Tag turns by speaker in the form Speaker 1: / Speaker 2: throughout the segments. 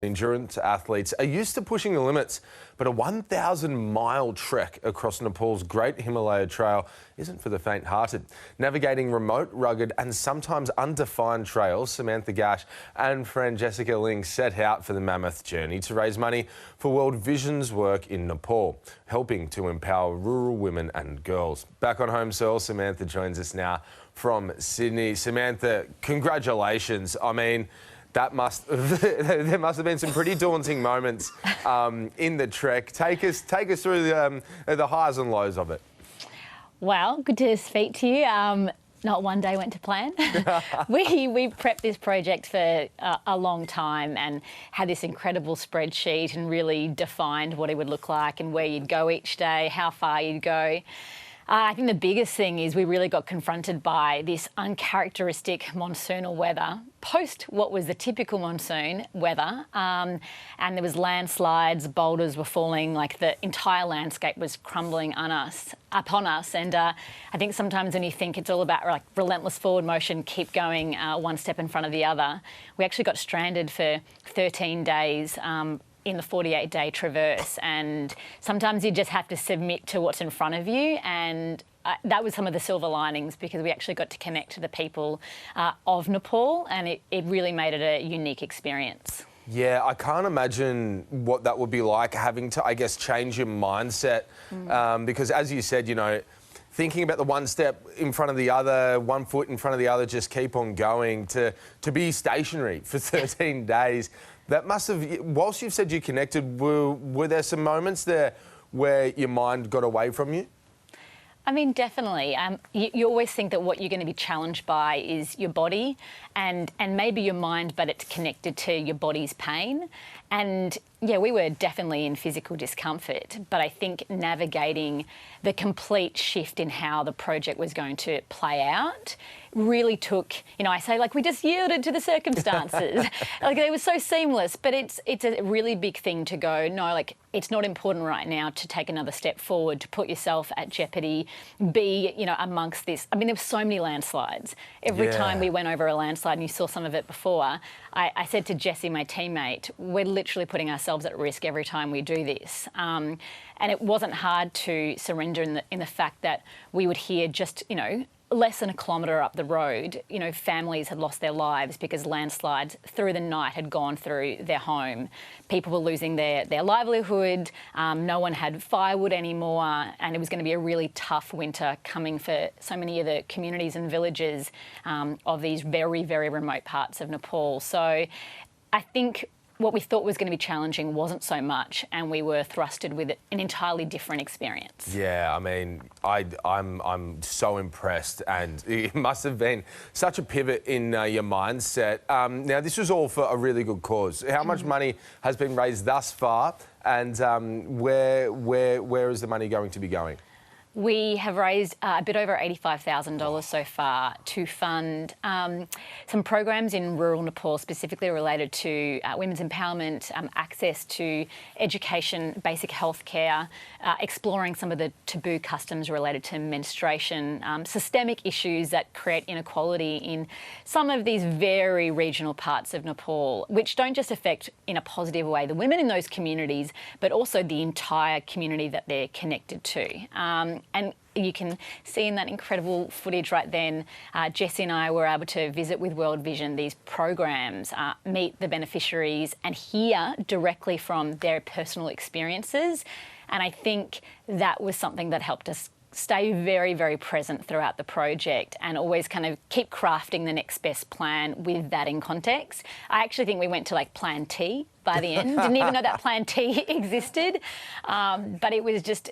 Speaker 1: Endurance athletes are used to pushing the limits, but a 1,000-mile trek across Nepal's Great Himalaya Trail isn't for the faint-hearted. Navigating remote, rugged and sometimes undefined trails, Samantha, Gash and friend Jessica Ling set out for the mammoth journey to raise money for World Vision's work in Nepal, helping to empower rural women and girls. Back on home soil, Samantha joins us now from Sydney. Samantha, congratulations. I mean, there must have been some pretty daunting moments in the trek. Take us through the highs and lows of it.
Speaker 2: Well, good to speak to you. Not one day went to plan. we prepped this project for a long time and had this incredible spreadsheet and really defined what it would look like and where you'd go each day, how far you'd go. I think the biggest thing is we really got confronted by this uncharacteristic monsoonal weather, post what was the typical monsoon weather, and there was landslides, boulders were falling, like the entire landscape was crumbling upon us. And I think sometimes when you think it's all about like relentless forward motion, keep going one step in front of the other, we actually got stranded for 13 days in the 48-day traverse, and sometimes you just have to submit to what's in front of you, and that was some of the silver linings, because we actually got to connect to the people of Nepal, and it really made it a unique experience.
Speaker 1: Yeah, I can't imagine what that would be like, having to, I guess, change your mindset, because as you said, you know, thinking about the one step in front of the other, 1 foot in front of the other, just keep on going, to be stationary for 13 days. That must have, whilst you've said you connected, were there some moments there where your mind got away from you?
Speaker 2: I mean, definitely. You always think that what you're going to be challenged by is your body and maybe your mind, but it's connected to your body's pain. And yeah, we were definitely in physical discomfort, but I think navigating the complete shift in how the project was going to play out really took, you know, I say like we just yielded to the circumstances. Like it was so seamless, but it's a really big thing to go, no, like it's not important right now to take another step forward, to put yourself at jeopardy, be, you know, amongst this. I mean, there were so many landslides. Every time we went over a landslide, and you saw some of it before, I said to Jessie, my teammate, we're literally putting ourselves at risk every time we do this. And it wasn't hard to surrender in the fact that we would hear just, you know, less than a kilometre up the road, you know, families had lost their lives because landslides through the night had gone through their home. People were losing their livelihood, no one had firewood anymore, and it was going to be a really tough winter coming for so many of the communities and villages of these very, very remote parts of Nepal. So I think what we thought was going to be challenging wasn't so much, and we were thrusted with an entirely different experience.
Speaker 1: Yeah, I mean, I'm so impressed, and it must have been such a pivot in your mindset. Now, this was all for a really good cause. How much money has been raised thus far, and where is the money going to be going?
Speaker 2: We have raised a bit over $85,000 so far to fund some programs in rural Nepal, specifically related to women's empowerment, access to education, basic health care, exploring some of the taboo customs related to menstruation, systemic issues that create inequality in some of these very regional parts of Nepal, which don't just affect in a positive way the women in those communities, but also the entire community that they're connected to. And you can see in that incredible footage right then, Jessie and I were able to visit with World Vision these programs, meet the beneficiaries and hear directly from their personal experiences. And I think that was something that helped us stay very, very present throughout the project and always kind of keep crafting the next best plan with that in context. I actually think we went to like Plan T by the end. Didn't even know that Plan T existed. But it was just,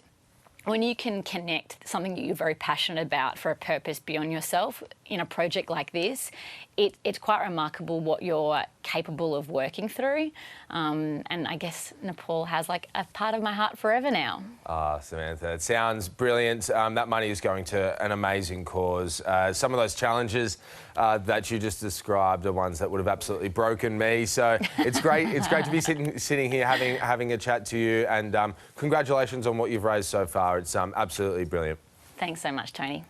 Speaker 2: when you can connect something that you're very passionate about for a purpose beyond yourself in a project like this, it's quite remarkable what you're capable of working through. And I guess Nepal has like a part of my heart forever now.
Speaker 1: Samantha, it sounds brilliant. That money is going to an amazing cause. Some of those challenges that you just described are ones that would have absolutely broken me. So it's great. It's great to be sitting here having a chat to you. And congratulations on what you've raised so far. It's absolutely brilliant.
Speaker 2: Thanks so much, Tony.